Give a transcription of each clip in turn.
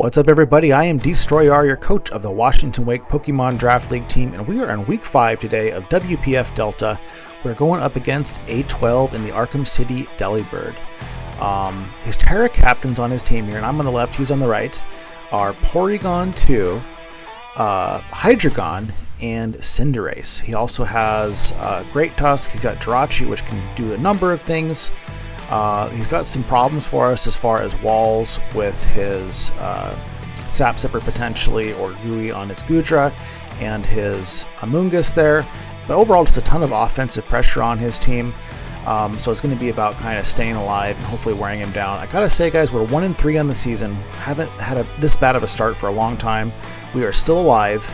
What's up, everybody? I am Destroyer, your coach of the Washington Wake Pokémon Draft League team, and we are on week 5 today of WPF Delta. We're going up against A12 in the Arkham City Delibird. His Terra captains on his team here, and I'm on the left, he's on the right, are Porygon 2, Hydreigon, and Cinderace. He also has Great Tusk, he's got Jirachi, which can do a number of things. He's got some problems for us as far as walls with his Sap Sipper potentially, or Gooey on his Goodra, and his Amoonguss there. But overall, just a ton of offensive pressure on his team. So it's going to be about kind of staying alive and hopefully wearing him down. I gotta say, guys, we're 1-3 on the season. Haven't had this bad of a start for a long time. We are still alive,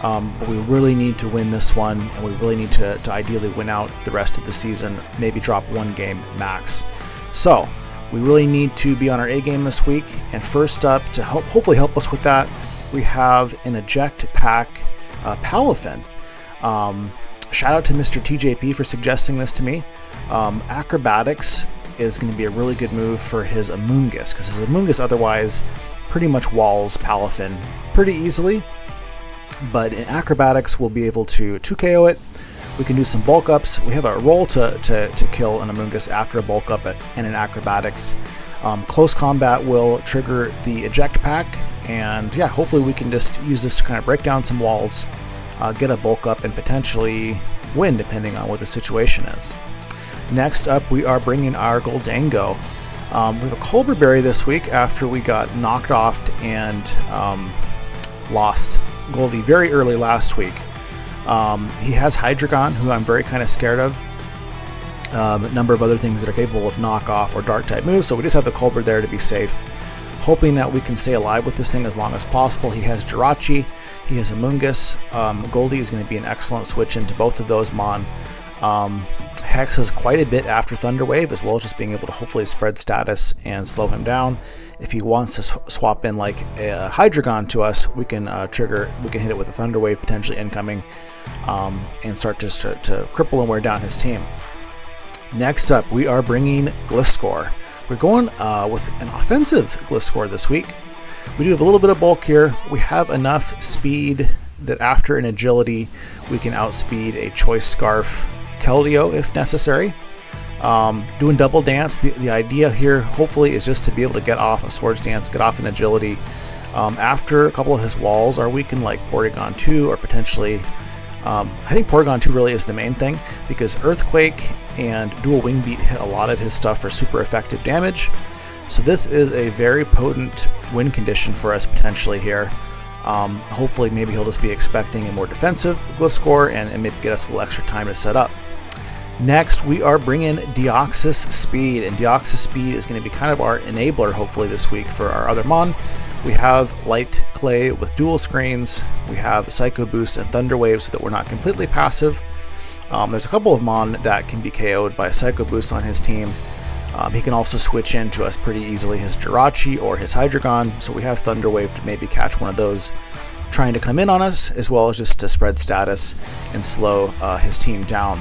but we really need to win this one, and we really need to ideally win out the rest of the season. Maybe drop one game max. So we really need to be on our A game this week. And first up, to hopefully help us with that, we have an eject pack Palafin. Shout out to Mr. TJP for suggesting this to me. Acrobatics is going to be a really good move for his Amoonguss, because his Amoonguss otherwise pretty much walls Palafin pretty easily. But in Acrobatics, we'll be able to 2KO it. We can do some bulk ups. We have a roll to kill an Amoonguss after a bulk up and an Acrobatics. Close combat will trigger the eject pack, and yeah, hopefully we can just use this to kind of break down some walls, get a bulk up, and potentially win depending on what the situation is. Next up, we are bringing our GHOLDENGO. We have a Colbur Berry this week after we got knocked off and lost Goldie very early last week. He has Hydreigon, who I'm very kind of scared of. A number of other things that are capable of knockoff or dark type moves, so we just have the Colbur there to be safe, hoping that we can stay alive with this thing as long as possible. He has Jirachi, he has Amoonguss. Goldie is going to be an excellent switch into both of those Mon. Hex has quite a bit after Thunder Wave, as well as just being able to hopefully spread status and slow him down. If he wants to swap in like a Hydreigon to us, we can hit it with a Thunder Wave potentially incoming, and start just to cripple and wear down his team. Next up, we are bringing Gliscor. We're going with an offensive Gliscor this week. We do have a little bit of bulk here. We have enough speed that after an agility, we can outspeed a Choice Scarf Keldeo if necessary. Doing double dance, the idea here hopefully is just to be able to get off a Swords Dance, get off an agility. After a couple of his walls are weakened, like Porygon 2, or potentially, I think Porygon 2 really is the main thing, because Earthquake and Dual Wing Beat hit a lot of his stuff for super effective damage. So this is a very potent win condition for us potentially here. Hopefully maybe he'll just be expecting a more defensive Gliscor and maybe get us a little extra time to set up. Next, we are bringing Deoxys Speed, and Deoxys Speed is going to be kind of our enabler hopefully this week for our other Mon. We have Light Clay with dual screens, we have Psycho Boost and Thunder Wave so that we're not completely passive. There's a couple of Mon that can be KO'd by Psycho Boost on his team. He can also switch into us pretty easily, his Jirachi or his Hydreigon, so we have Thunder Wave to maybe catch one of those trying to come in on us, as well as just to spread status and slow his team down.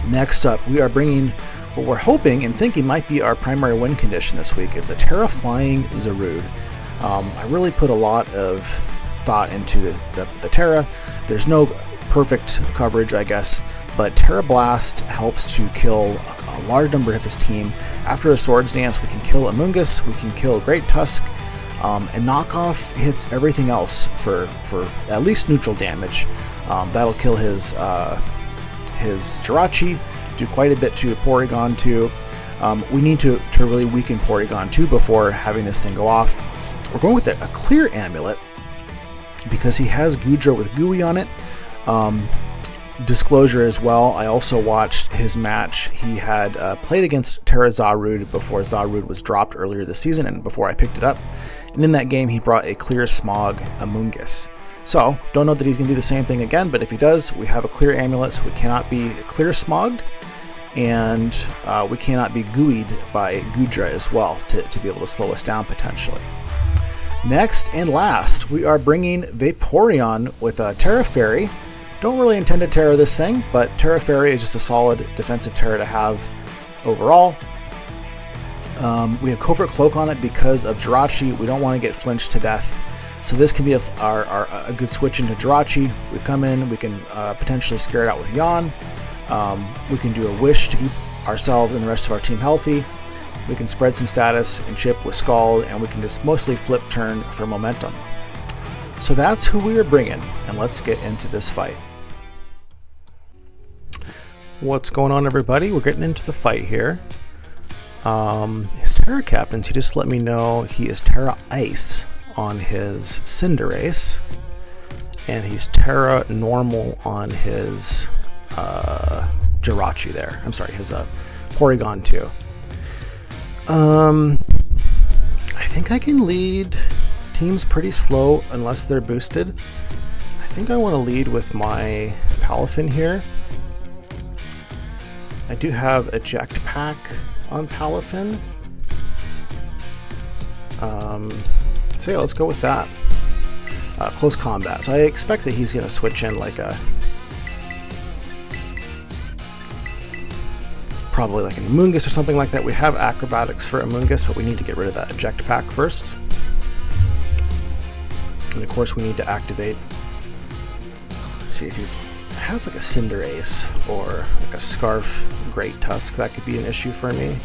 Next up, we are bringing what we're hoping and thinking might be our primary win condition this week. It's a Terra Flying Zarude. I really put a lot of thought into the Terra. There's no perfect coverage, I guess, but Terra Blast helps to kill a large number of his team. After a Swords Dance, we can kill Amoonguss, we can kill Great Tusk, and Knockoff hits everything else for at least neutral damage. That'll kill his Jirachi, do quite a bit to Porygon 2. We need to really weaken Porygon 2 before having this thing go off. We're going with a clear amulet because he has Goodra with Gooey on it. Disclosure as well, I also watched his match. He had played against Terra Zarude before Zarude was dropped earlier this season and before I picked it up. And in that game, he brought a clear Smog Amoonguss. So, don't know that he's going to do the same thing again, but if he does, we have a clear amulet, so we cannot be clear smogged, and we cannot be gooeyed by Goodra as well to be able to slow us down potentially. Next and last, we are bringing Vaporeon with a Terra Fairy. Don't really intend to Terra this thing, but Terra Fairy is just a solid defensive Terra to have overall. We have Covert Cloak on it because of Jirachi. We don't want to get flinched to death. So this can be a good switch into Jirachi. We come in, we can potentially scare it out with Yan. We can do a Wish to keep ourselves and the rest of our team healthy. We can spread some status and chip with Scald, and we can just mostly flip turn for momentum. So that's who we are bringing, and let's get into this fight. What's going on, everybody? We're getting into the fight here. His Terra Captains, he just let me know he is Terra Ice on his Cinderace, and he's Terra Normal on his Jirachi there. I'm sorry, his Porygon too. I think I can lead teams pretty slow unless they're boosted. I think I want to lead with my Palafin here. I do have Eject Pack on Palafin. So yeah, let's go with that. Close combat. So I expect that he's going to switch in like a... probably like an Amoonguss or something like that. We have Acrobatics for Amoonguss, but we need to get rid of that Eject Pack first. And of course we need to activate... Let's see if he has like a Cinderace or like a Scarf Great Tusk. That could be an issue for me.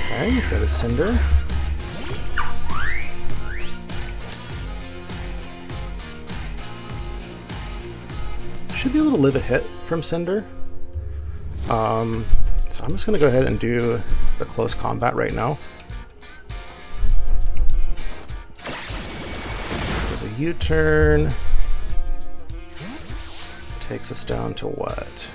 Okay, he's got a Cinder. Should be able to live a hit from Cinder. So I'm just going to go ahead and do the close combat right now. There's a U-turn. Takes us down to what?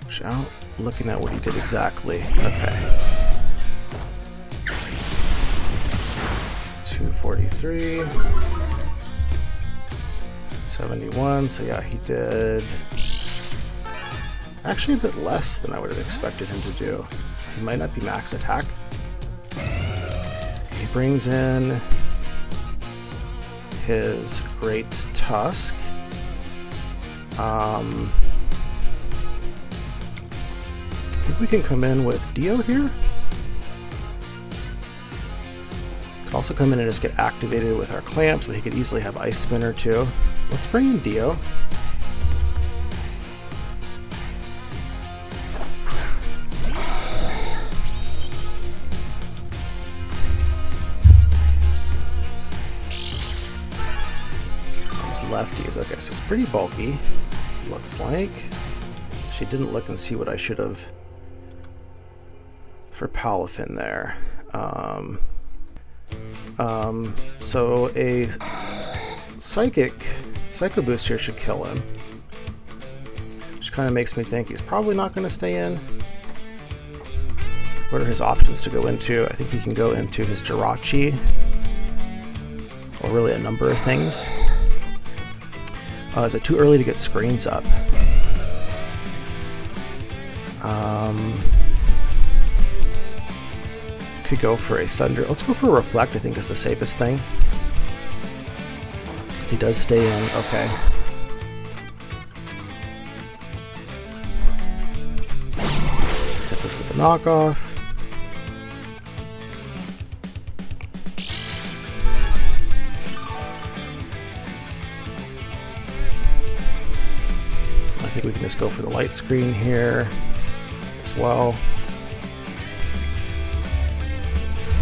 Watch out. Looking at what he did exactly. Okay. 243. 71, so yeah, he did actually a bit less than I would have expected him to do. He might not be max attack. He brings in his Great Tusk. I think we can come in with Dio here. Could also come in and just get activated with our clamps, but he could easily have Ice Spinner too. Let's bring in Dio. These lefties, okay, so it's pretty bulky, looks like. She didn't look and see what I should have for Palafin there. So a Psycho Boost here should kill him, which kind of makes me think he's probably not going to stay in. What are his options to go into? I think he can go into his Jirachi, or really a number of things. Is it too early to get screens up? Could go for a Thunder. Let's go for a Reflect, I think is the safest thing. He does stay in, okay. Hits us with a knockoff. I think we can just go for the light screen here as well.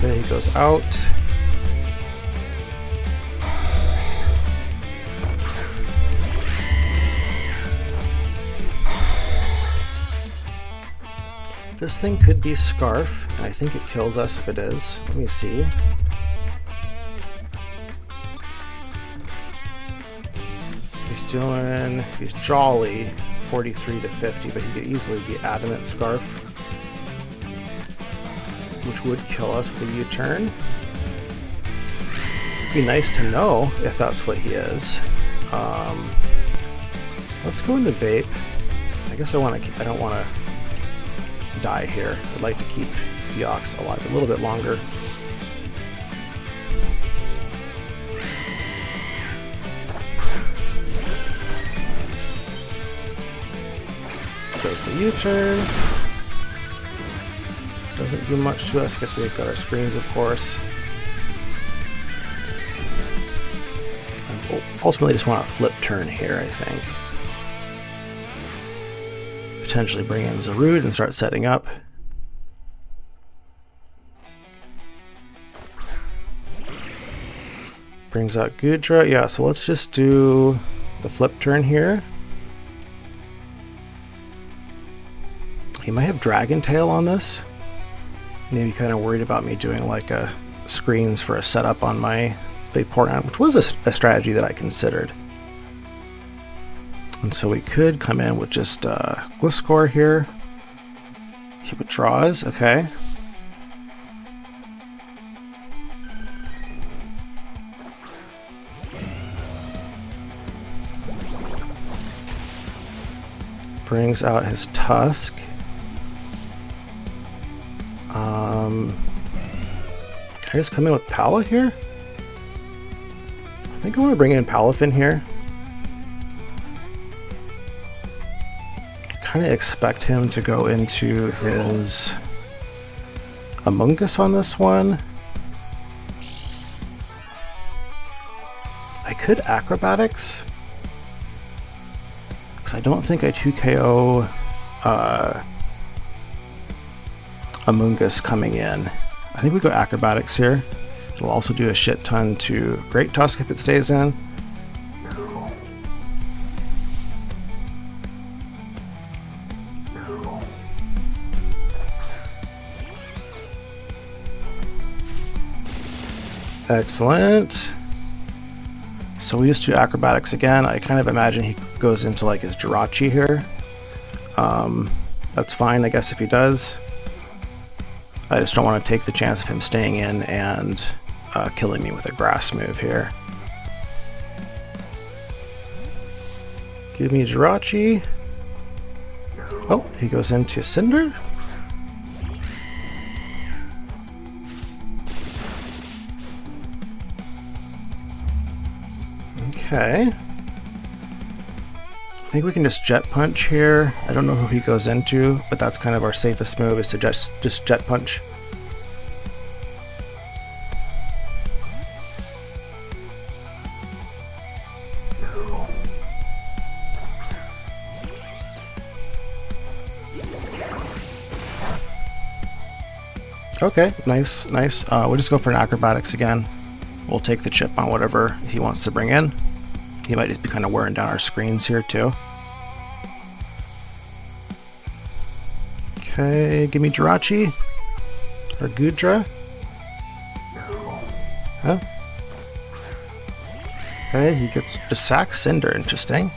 There he goes out. This thing could be Scarf, and I think it kills us if it is. Let me see. He's Jolly, 43 to 50, but he could easily be Adamant Scarf, which would kill us with a U-turn. It'd be nice to know if that's what he is. Let's go into Vape. I guess I don't want to die here. I'd like to keep Deox alive a little bit longer. Does the U-turn. Doesn't do much to us. Guess we've got our screens, of course. And ultimately just want a flip turn here, I think. Potentially bring in Zarude and start setting up. Brings out Gudra. Yeah, so let's just do the flip turn here. He might have Dragon Tail on this. Maybe kind of worried about me doing like a screens for a setup on my Vaporeon, which was a strategy that I considered. And so we could come in with just Gliscor here. He withdraws, okay. Brings out his Tusk. Can I just come in with Pala here? I think I want to bring in Palafin here. Kind of expect him to go into his Amoonguss on this one. I could Acrobatics, because I don't think I 2KO Amoonguss coming in. I think we go Acrobatics here. It'll also do a shit ton to Great Tusk if it stays in. Excellent. So we just do Acrobatics again. I kind of imagine he goes into like his Jirachi here. That's fine, I guess, if he does. I just don't want to take the chance of him staying in and killing me with a grass move here. Give me Jirachi. Oh, he goes into Cinder. Okay. I think we can just Jet Punch here. I don't know who he goes into, but that's kind of our safest move, is to just Jet Punch. Okay, nice, nice. We'll just go for an Acrobatics again. We'll take the chip on whatever he wants to bring in. He might just be kind of wearing down our screens here too. Okay, give me Jirachi. Or Gudra. Huh? Okay, he gets to sack Cinder, interesting.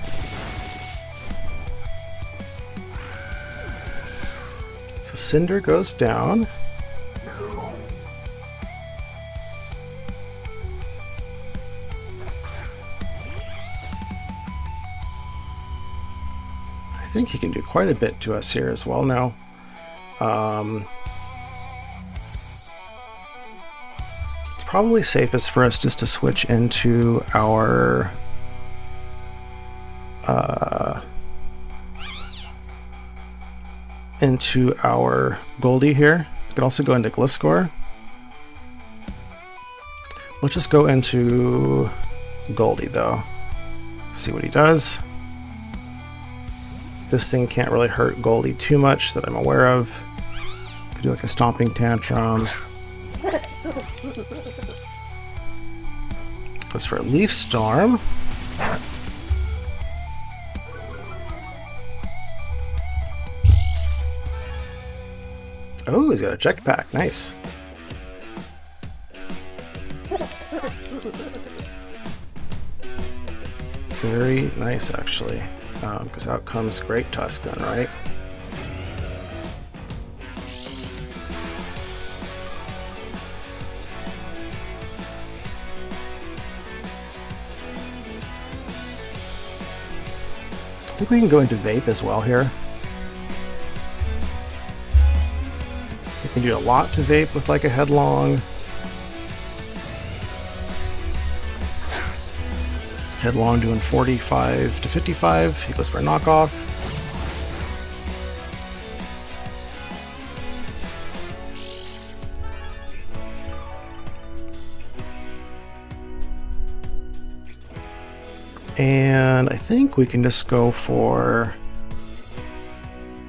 So Cinder goes down. I think he can do quite a bit to us here as well now. It's probably safest for us just to switch into our Goldie here. We could also go into Gliscor. Let's just go into Goldie though. See what he does. This thing can't really hurt Goldie too much that I'm aware of. Could do like a Stomping Tantrum. Goes for a Leaf Storm. Oh, he's got a Jetpack. Nice. Very nice, actually. Because out comes Great Tusk then, right? I think we can go into Vape as well here. We can do a lot to Vape with like a Headlong. Headlong doing 45 to 55. He goes for a knockoff. And I think we can just go for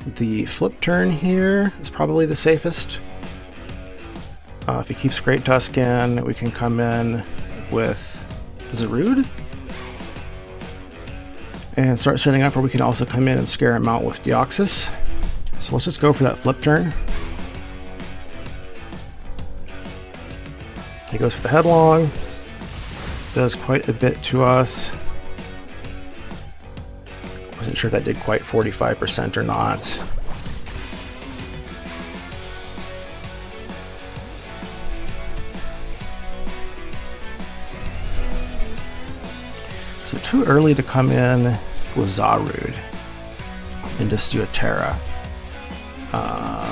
the flip turn here. Is probably the safest. If he keeps Great Tusk in, we can come in with Zarude and start setting up where we can also come in and scare him out with Deoxys. So let's just go for that flip turn. He goes for the headlong, does quite a bit to us. Wasn't sure if that did quite 45% or not. So too early to come in with Zarude and just do a Terra. I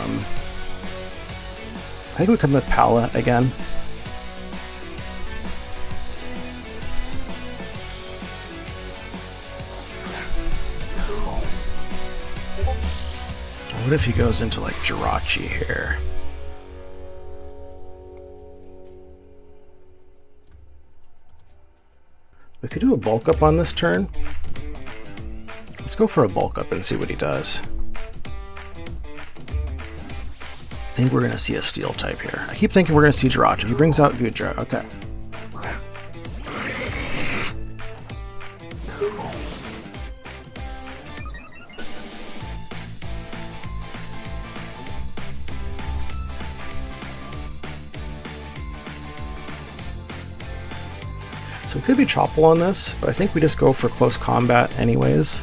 think we come with Pala again. What if he goes into like Jirachi here? We could do a bulk up on this turn. Let's go for a bulk up and see what he does. I think we're going to see a steel type here. I keep thinking we're going to see Jirachi. He brings out Gudra. Okay. So it could be Choppel on this, but I think we just go for close combat anyways.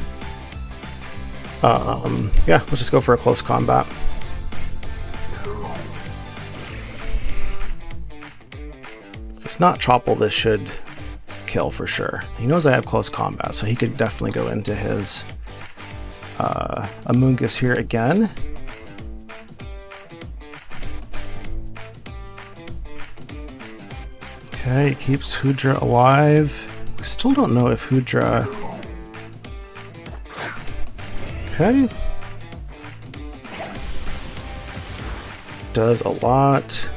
Yeah, let's just go for a close combat. If it's not Choppel, this should kill for sure. He knows I have close combat, so he could definitely go into his Amoonguss here again. Okay, he keeps Hoodra alive. We still don't know if Hoodra... Okay. Does a lot.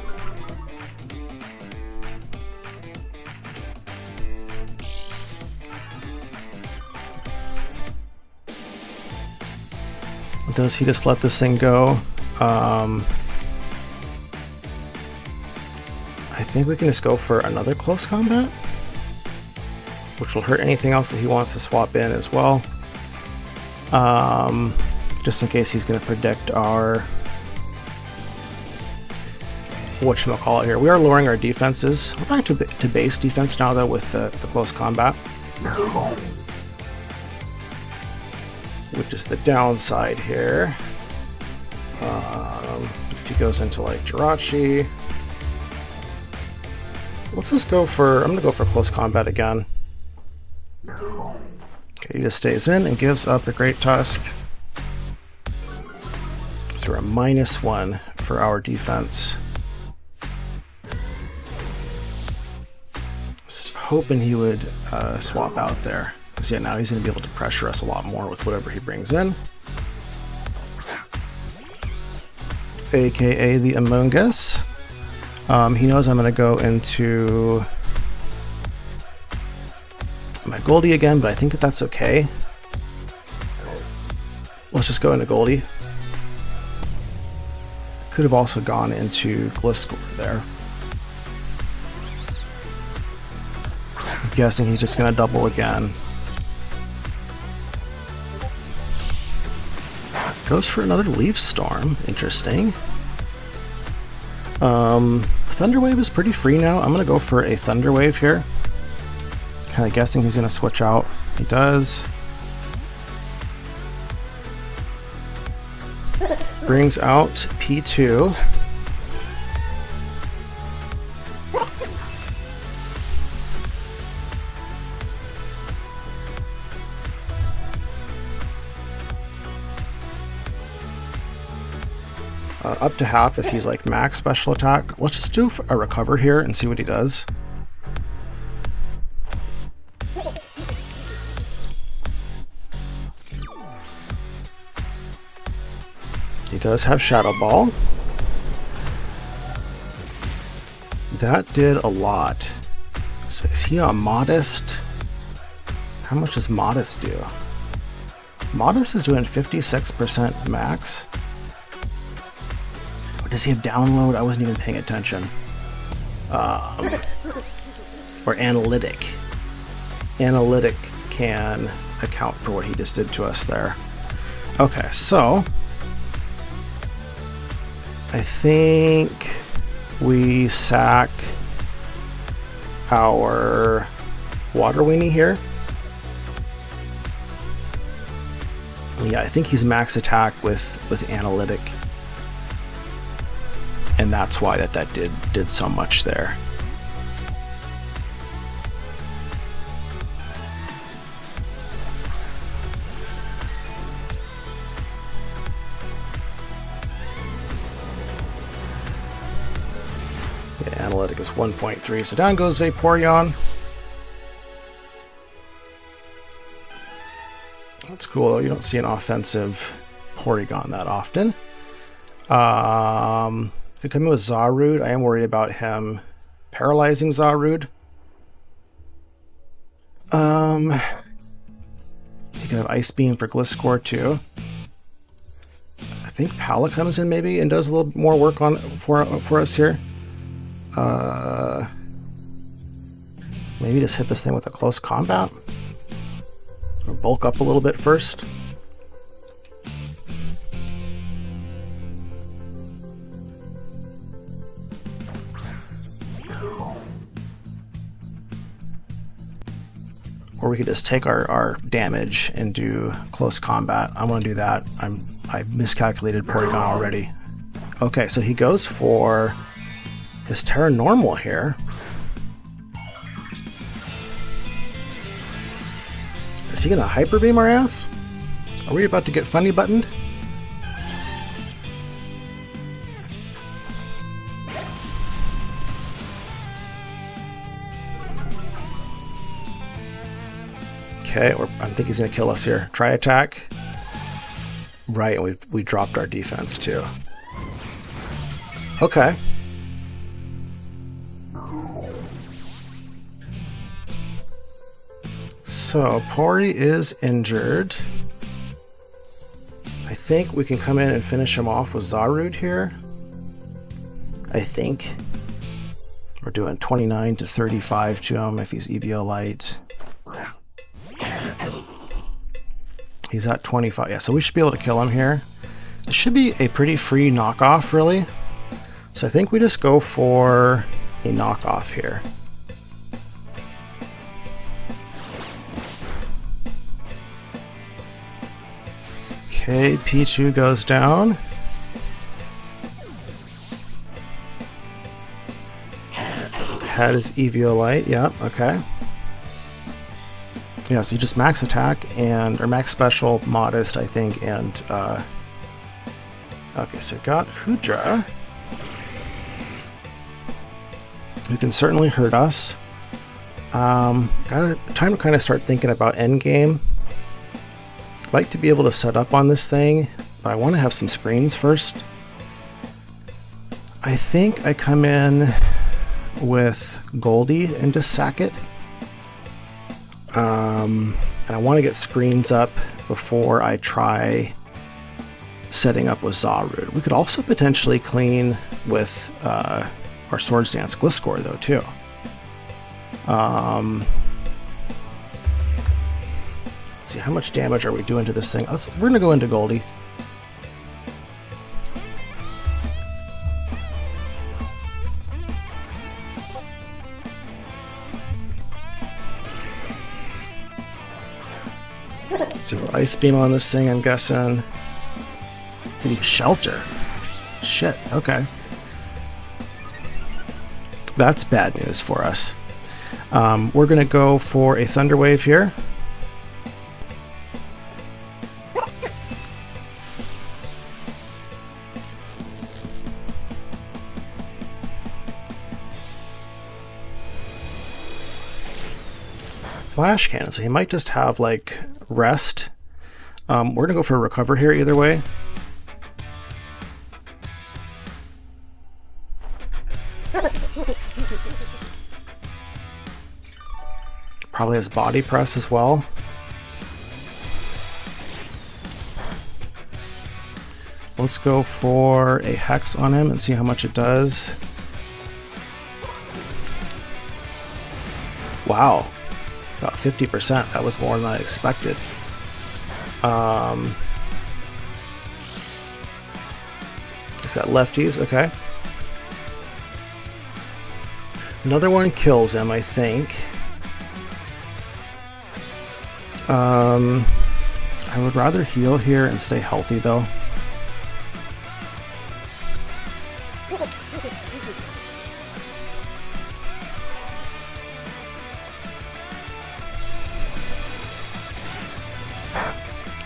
Does he just let this thing go? I think we can just go for another close combat, which will hurt anything else that he wants to swap in as well. Just in case he's going to predict our whatchamacallit here. We are lowering our defenses. We're back to base defense now though with the close combat, which is the downside here. If he goes into like Jirachi, let's just go for, I'm going to go for close combat again. Okay, he just stays in and gives up the Great Tusk. So we're a -1 for our defense. Just hoping he would swap out there. Because yeah, now he's going to be able to pressure us a lot more with whatever he brings in. AKA the Amoonguss. He knows I'm going to go into my Goldie again, but I think that that's okay. Let's just go into Goldie. Could have also gone into Gliscor there. I'm guessing he's just going to double again. Goes for another Leaf Storm. Interesting. Thunderwave is pretty free now. I'm going to go for a Thunderwave here. Kind of guessing he's going to switch out. He does. Brings out P2. Up to half if he's like max special attack. Let's just do a recover here and see what he does. He does have Shadow Ball. That did a lot. So is he on Modest? How much does Modest do? Modest is doing 56% max. Or does he have download? I wasn't even paying attention. Or analytic. Analytic can account for what he just did to us there. Okay, so I think we sack our water weenie here. Yeah, I think he's max attack with analytic, and that's why that did so much there. Yeah, analytic is 1.3, so down goes Vaporeon. That's cool, though. You don't see an offensive Porygon that often. Could come in with Zarude. I am worried about him paralyzing Zarude. You can have Ice Beam for Gliscor too. I think Pala comes in maybe and does a little more work on for us here. Maybe just hit this thing with a close combat. Or bulk up a little bit first. Or we could just take our damage and do close combat. I want to do that. I miscalculated Porygon already. Okay, so he goes for his Terra Normal here. Is he gonna Hyper Beam our ass? Are we about to get funny buttoned? Okay, I think he's gonna kill us here. Try attack. Right, and we dropped our defense too. Okay. So, Pori is injured. I think we can come in and finish him off with Zarude here. I think. We're doing 29 to 35 to him if he's Eviolite. He's at 25. Yeah, so we should be able to kill him here. It should be a pretty free knockoff, really. So I think we just go for a knockoff here. Okay, P2 goes down. Had his Eviolite, yeah, okay. Yeah, so you just max attack and, or max special, modest, I think, and, okay, so we got Hoodra, who can certainly hurt us. Time to kind of start thinking about endgame. I'd like to be able to set up on this thing, but I want to have some screens first. I think I come in with Goldie and just sack it. And I want to get screens up before I try setting up with Zarude. We could also potentially clean with our Swords Dance Gliscor though too. Let's see, how much damage are we doing to this thing? We're gonna go into Goldie. So Ice Beam on this thing, I'm guessing. Ooh, Shelter. Shit, okay. That's bad news for us. We're gonna go for a Thunder Wave here. Flash Cannon, so he might just have like rest. We're gonna go for a recover here either way. Probably has body press as well. Let's go for a Hex on him and see how much it does. Wow, about 50%. That was more than I expected. It's got lefties, okay. Another one kills him, I think. I would rather heal here and stay healthy though.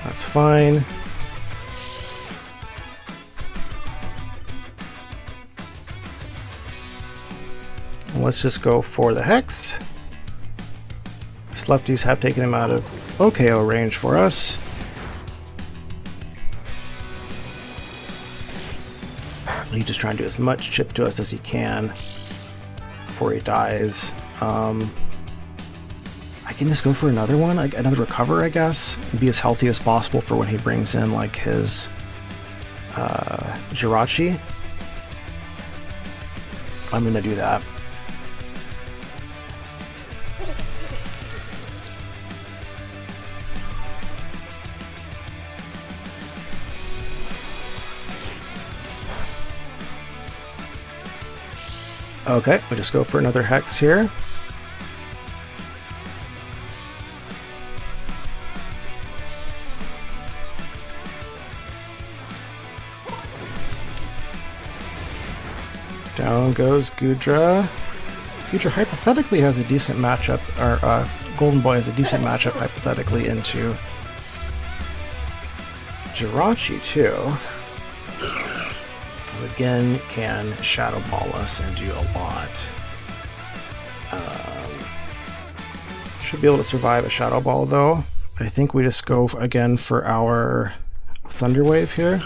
That's fine. Let's just go for the Hex. These lefties have taken him out of OKO range for us. He's just trying to do as much chip to us as he can before he dies. I can just go for another one, another recover, I guess, and be as healthy as possible for when he brings in like his Jirachi. I'm gonna do that. Okay, we'll just go for another Hex here. Down goes Gudra. Gudra hypothetically has a decent matchup, or Golden Boy has a decent matchup hypothetically into Jirachi too. Who again can Shadow Ball us and do a lot. Should be able to survive a Shadow Ball though. I think we just go again for our Thunder Wave here.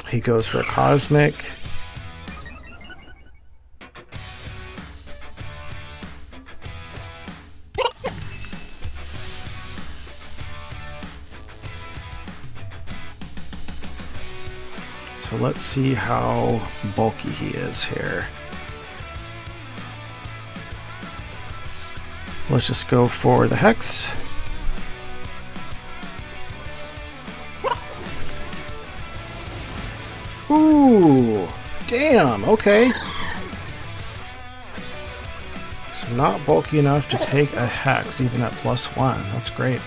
He goes for a Cosmic. So let's see how bulky he is here. Let's just go for the Hex. Ooh, damn, okay. So not bulky enough to take a Hex, even at +1. That's great.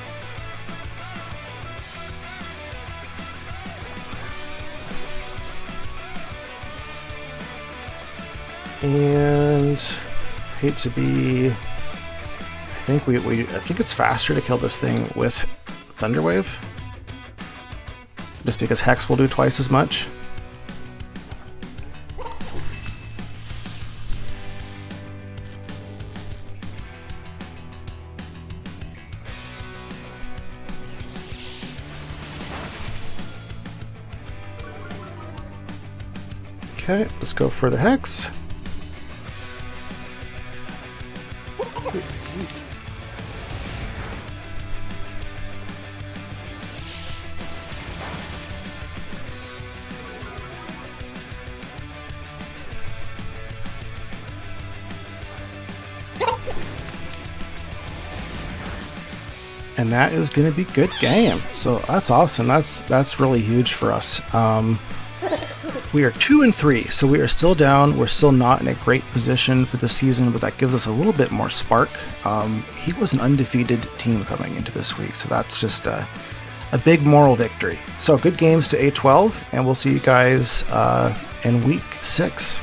And hate to be, I think I think it's faster to kill this thing with Thunder Wave, just because Hex will do twice as much. Okay, let's go for the Hex. And that is going to be good game. So that's awesome. That's really huge for us. We are 2-3, so we are still down. We're still not in a great position for the season, but that gives us a little bit more spark. He was an undefeated team coming into this week, so that's just a big moral victory. So good games to A12, and we'll see you guys in week 6.